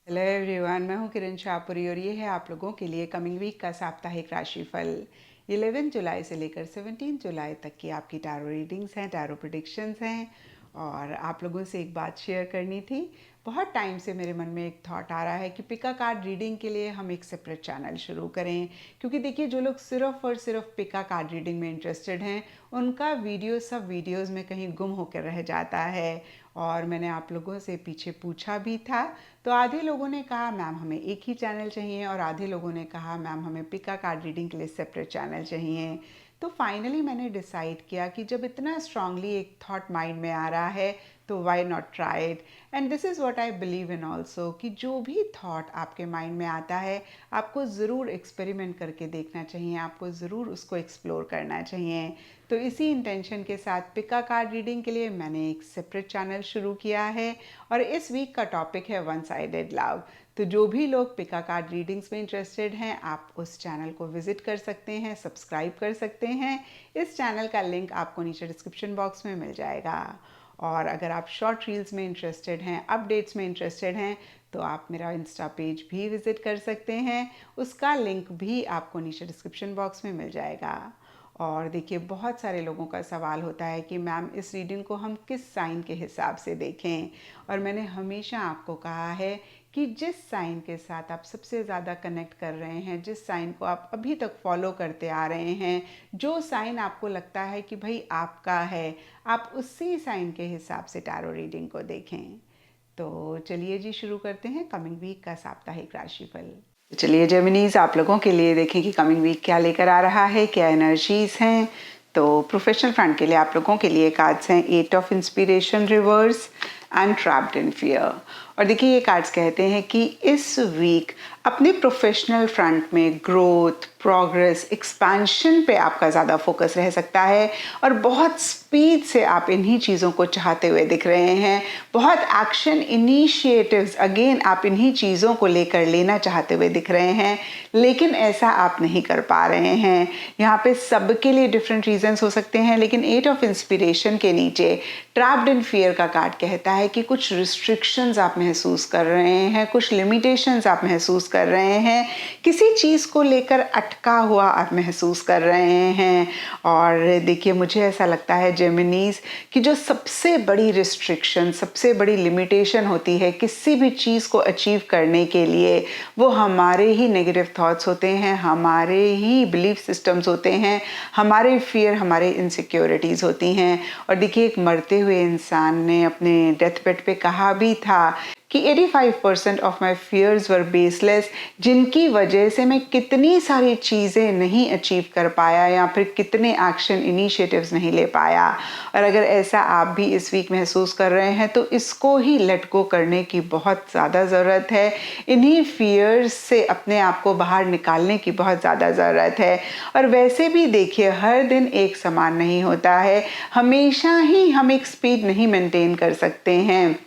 Hello everyone, मैं हूं किरण शाहपुरी और ये है आप लोगों के लिए कमिंग वीक का साप्ताहिक राशिफल 11 जुलाई से लेकर 17 जुलाई तक की आपकी टैरो रीडिंग्स हैं, टैरो प्रेडिक्शंस हैं। और आप लोगों से एक बात शेयर करनी थी। बहुत टाइम से मेरे मन में एक थॉट आ रहा है कि पिका कार्ड रीडिंग के लिए हम एक सेपरेट चैनल शुरू करें, क्योंकि देखिए जो लोग सिर्फ और सिर्फ पिका कार्ड रीडिंग में इंटरेस्टेड हैं उनका वीडियो सब वीडियोस में कहीं गुम होकर रह जाता है। और मैंने आप लोगों से पीछे पूछा भी था, तो आधे लोगों ने कहा मैम हमें एक ही चैनल चाहिए और आधे लोगों ने कहा मैम हमें पिका कार्ड रीडिंग के लिए सेपरेट चैनल चाहिए। तो फाइनली मैंने डिसाइड किया कि जब इतना स्ट्रांगली एक थॉट माइंड में आ रहा है तो why not try it. And this is what I believe in also, कि जो भी थॉट आपके माइंड में आता है आपको ज़रूर एक्सपेरिमेंट करके देखना चाहिए, आपको ज़रूर उसको एक्सप्लोर करना चाहिए। तो इसी इंटेंशन के साथ पिका कार्ड रीडिंग के लिए मैंने एक सेपरेट चैनल शुरू किया है और इस वीक का टॉपिक है वन साइडेड लव। तो जो भी लोग पिका कार्ड रीडिंग्स में इंटरेस्टेड हैं आप उस चैनल को विजिट कर सकते हैं, सब्सक्राइब कर सकते हैं। इस चैनल का लिंक आपको नीचे डिस्क्रिप्शन बॉक्स में मिल जाएगा। और अगर आप शॉर्ट रील्स में इंटरेस्टेड हैं, अपडेट्स में इंटरेस्टेड हैं, तो आप मेरा इंस्टा पेज भी विज़िट कर सकते हैं, उसका लिंक भी आपको नीचे डिस्क्रिप्शन बॉक्स में मिल जाएगा। और देखिए बहुत सारे लोगों का सवाल होता है कि मैम इस रीडिंग को हम किस साइन के हिसाब से देखें। और मैंने हमेशा आपको कहा है कि जिस साइन के साथ आप सबसे ज़्यादा कनेक्ट कर रहे हैं, जिस साइन को आप अभी तक फॉलो करते आ रहे हैं, जो साइन आपको लगता है कि भाई आपका है, आप उसी साइन के हिसाब से टैरो रीडिंग को देखें। तो चलिए जी शुरू करते हैं कमिंग वीक का साप्ताहिक राशिफल। तो चलिए जेमिनीज, आप लोगों के लिए देखें कि कमिंग वीक क्या लेकर आ रहा है, क्या एनर्जीज हैं। तो प्रोफेशनल फ्रंट के लिए आप लोगों के लिए कार्ड्स हैं eight of inspiration reverse and trapped in fear. और देखिए ये कार्ड्स कहते हैं कि इस वीक अपने प्रोफेशनल फ्रंट में ग्रोथ, प्रोग्रेस, एक्सपेंशन पे आपका ज़्यादा फोकस रह सकता है और बहुत स्पीड से आप इन्हीं चीज़ों को चाहते हुए दिख रहे हैं। बहुत एक्शन इनिशिएटिव्स अगेन आप इन्हीं चीज़ों को लेकर लेना चाहते हुए दिख रहे हैं, लेकिन ऐसा आप नहीं कर पा रहे हैं। यहाँ पे सबके लिए डिफरेंट रीजंस हो सकते हैं, लेकिन एट ऑफ इंस्पिरेशन के नीचे ट्रैप्ड इन फियर का कार्ड कहता है कि कुछ रिस्ट्रिक्शंस आप महसूस कर रहे हैं, कुछ लिमिटेशंस आप महसूस कर रहे हैं, किसी चीज़ को लेकर अटका हुआ आप महसूस कर रहे हैं। और देखिए मुझे ऐसा लगता है जेमिनीज कि जो सबसे बड़ी रिस्ट्रिक्शन, सबसे बड़ी लिमिटेशन होती है किसी भी चीज़ को अचीव करने के लिए, वो हमारे ही नेगेटिव थॉट्स होते हैं, हमारे ही बिलीफ सिस्टम्स होते हैं, हमारे फियर, हमारे इनसिक्योरिटीज़ होती हैं। और देखिए एक मरते हुए इंसान ने अपने डेथ बेड पे कहा भी था कि 85% of my fears were baseless, जिनकी वजह से मैं कितनी सारी चीज़ें नहीं अचीव कर पाया या फिर कितने एक्शन इनिशिएटिव्स नहीं ले पाया। और अगर ऐसा आप भी इस वीक महसूस कर रहे हैं तो इसको ही लेट गो करने की बहुत ज़्यादा ज़रूरत है। इन्हीं फियर्स से अपने आप को बाहर निकालने की बहुत ज़्यादा ज़रूरत है। और वैसे भी देखिए हर दिन एक समान नहीं होता है, हमेशा ही हम एक स्पीड नहीं मेंटेन कर सकते हैं।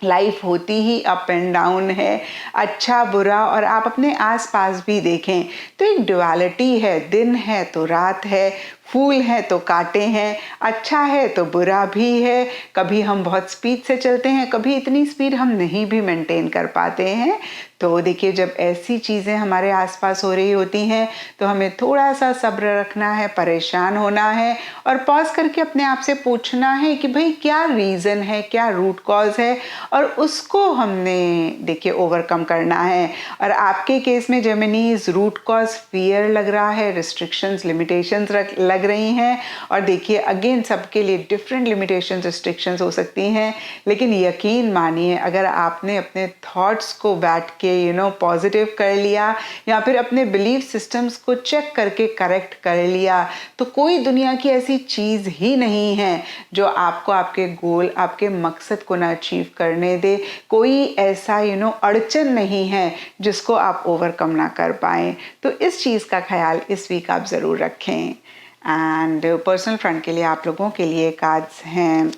लाइफ होती ही अप एंड डाउन है, अच्छा बुरा। और आप अपने आसपास भी देखें तो एक ड्युअलिटी है, दिन है तो रात है, फूल है तो कांटे हैं, अच्छा है तो बुरा भी है। कभी हम बहुत स्पीड से चलते हैं, कभी इतनी स्पीड हम नहीं भी मेंटेन कर पाते हैं। तो देखिए जब ऐसी चीज़ें हमारे आसपास हो रही होती हैं तो हमें थोड़ा सा सब्र रखना है, परेशान होना है और पॉज करके अपने आप से पूछना है कि भाई क्या रीज़न है, क्या रूट कॉज है, और उसको हमने देखिए ओवरकम करना है। और आपके केस में जेमिनीज रूट कॉज फियर लग रहा है, रिस्ट्रिक्शंस, लिमिटेशंस लग रही हैं। और देखिए अगेन सबके लिए डिफरेंट लिमिटेशंस, रिस्ट्रिक्शंस हो सकती हैं, लेकिन यकीन मानिए अगर आपने अपने थॉट्स को बैठ के पॉजिटिव कर लिया या फिर अपने बिलीफ सिस्टम्स को चेक करके करेक्ट कर लिया, तो कोई दुनिया की ऐसी चीज़ ही नहीं है जो आपको आपके गोल, आपके मकसद को ना अचीव करने दे। कोई ऐसा अड़चन नहीं है जिसको आप ओवरकम ना कर पाएं। तो इस चीज़ का ख्याल इस वीक आप ज़रूर रखें। एंड पर्सनल फ्रंट के लिए आप लोगों के लिए कार्ड्स हैं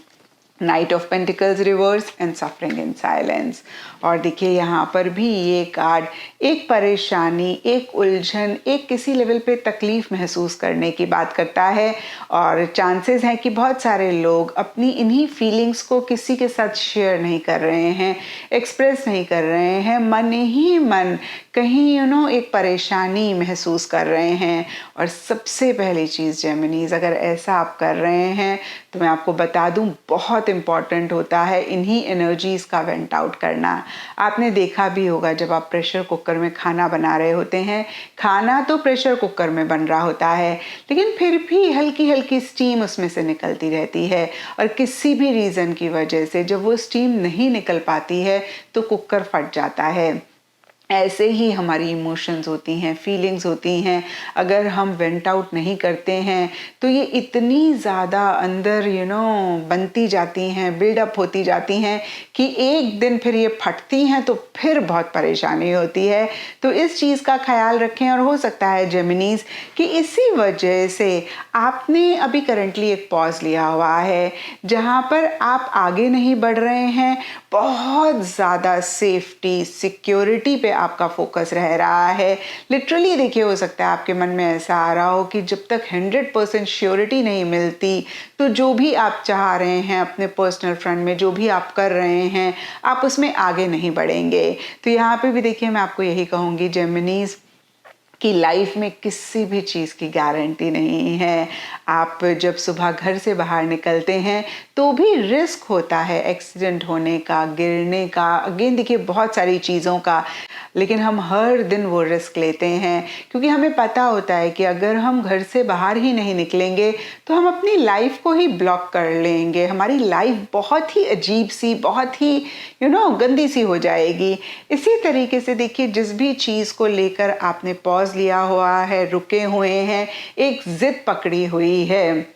night of pentacles reverse and suffering in silence. और देखिए यहाँ पर भी ये कार्ड एक परेशानी, एक उलझन, एक किसी लेवल पे तकलीफ महसूस करने की बात करता है। और चांसेस हैं कि बहुत सारे लोग अपनी इन्हीं फीलिंग्स को किसी के साथ शेयर नहीं कर रहे हैं, एक्सप्रेस नहीं कर रहे हैं, मन ही मन कहीं एक परेशानी महसूस कर रहे हैं। और सबसे पहली चीज़ जेमिनीज, अगर ऐसा आप कर रहे हैं तो मैं आपको बता दूं बहुत इम्पॉर्टेंट होता है इन्हीं एनर्जीज़ का वेंट आउट करना। आपने देखा भी होगा जब आप प्रेशर कुकर में खाना बना रहे होते हैं, खाना तो प्रेशर कुकर में बन रहा होता है लेकिन फिर भी हल्की हल्की स्टीम उसमें से निकलती रहती है। और किसी भी रीज़न की वजह से जब वो स्टीम नहीं निकल पाती है तो कुकर फट जाता है। ऐसे ही हमारी इमोशंस होती हैं, फीलिंग्स होती हैं, अगर हम वेंट आउट नहीं करते हैं तो ये इतनी ज़्यादा अंदर बनती जाती हैं, बिल्डअप होती जाती हैं कि एक दिन फिर ये फटती हैं तो फिर बहुत परेशानी होती है। तो इस चीज़ का ख्याल रखें। और हो सकता है जेमिनीज कि इसी वजह से आपने अभी करंटली एक पॉज लिया हुआ है जहाँ पर आप आगे नहीं बढ़ रहे हैं, बहुत ज़्यादा सेफ्टी सिक्योरिटी पे आपका फोकस रह रहा है। लिटरली देखिए, हो सकता है आपके मन में ऐसा आ रहा हो कि जब तक 100% श्योरिटी नहीं मिलती तो जो भी आप चाह रहे हैं अपने पर्सनल फ्रंट में, जो भी आप कर रहे हैं, आप उसमें आगे नहीं बढ़ेंगे। तो यहाँ पे भी देखिए मैं आपको यही कहूँगी जेमिनीज कि लाइफ में किसी भी चीज़ की गारंटी नहीं है। आप जब सुबह घर से बाहर निकलते हैं तो भी रिस्क होता है एक्सीडेंट होने का, गिरने का, अगेन देखिए बहुत सारी चीज़ों का। लेकिन हम हर दिन वो रिस्क लेते हैं क्योंकि हमें पता होता है कि अगर हम घर से बाहर ही नहीं निकलेंगे तो हम अपनी लाइफ को ही ब्लॉक कर लेंगे। हमारी लाइफ बहुत ही अजीब सी, बहुत ही गंदी सी हो जाएगी। इसी तरीके से देखिए जिस भी चीज़ को लेकर आपने पॉज लिया हुआ है, रुके हुए हैं, एक जिद पकड़ी हुई है,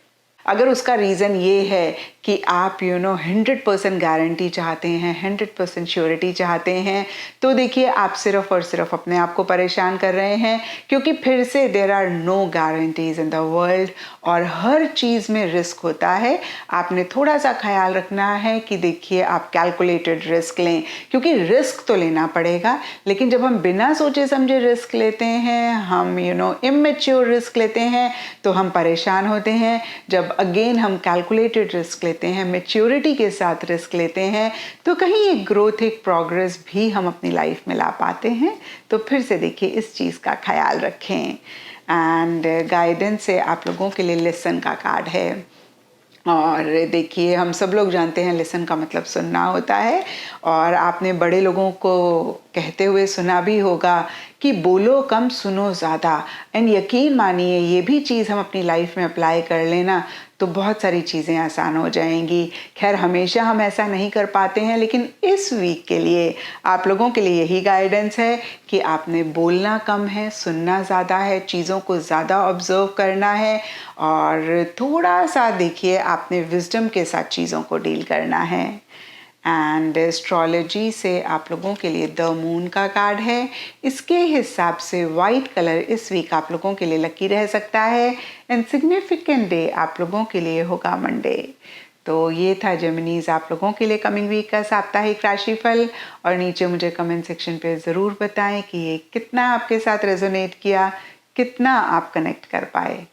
अगर उसका रीज़न ये है कि आप 100% गारंटी चाहते हैं, 100% श्योरिटी चाहते हैं, तो देखिए आप सिर्फ और सिर्फ अपने आप को परेशान कर रहे हैं क्योंकि फिर से there are no guarantees in the world और हर चीज़ में रिस्क होता है। आपने थोड़ा सा ख्याल रखना है कि देखिए आप कैलकुलेटेड रिस्क लें क्योंकि रिस्क तो लेना पड़ेगा, लेकिन जब हम बिना सोचे समझे रिस्क लेते हैं, हम इमेच्योर रिस्क लेते हैं तो हम परेशान होते हैं। जब अगेन हम कैलकुलेटेड रिस्क लेते हैं, मैच्योरिटी के साथ रिस्क लेते हैं, तो कहीं एक ग्रोथ, एक प्रोग्रेस भी हम अपनी लाइफ में ला पाते हैं। तो फिर से देखिए इस चीज़ का ख्याल रखें। एंड गाइडेंस से आप लोगों के लिए लिसन का कार्ड है। और देखिए हम सब लोग जानते हैं लिसन का मतलब सुनना होता है और आपने बड़े लोगों को कहते हुए सुना भी होगा कि बोलो कम सुनो ज़्यादा। एंड यकीन मानिए ये भी चीज़ हम अपनी लाइफ में अप्लाई कर लेना तो बहुत सारी चीज़ें आसान हो जाएंगी। खैर हमेशा हम ऐसा नहीं कर पाते हैं, लेकिन इस वीक के लिए आप लोगों के लिए यही गाइडेंस है कि आपने बोलना कम है, सुनना ज़्यादा है, चीज़ों को ज़्यादा ऑब्जर्व करना है और थोड़ा सा देखिए आपने विजडम के साथ चीज़ों को डील करना है। एंड एस्ट्रोलॉजी से आप लोगों के लिए द मून का कार्ड है। इसके हिसाब से वाइट कलर इस वीक आप लोगों के लिए लकी रह सकता है एंड सिग्निफिकेंट डे आप लोगों के लिए होगा मंडे। तो ये था जेमिनीज आप लोगों के लिए कमिंग वीक का साप्ताहिक राशिफल। और नीचे मुझे कमेंट सेक्शन पे ज़रूर बताएं कि ये कितना आपके साथ रेजोनेट किया, कितना आप कनेक्ट कर पाए।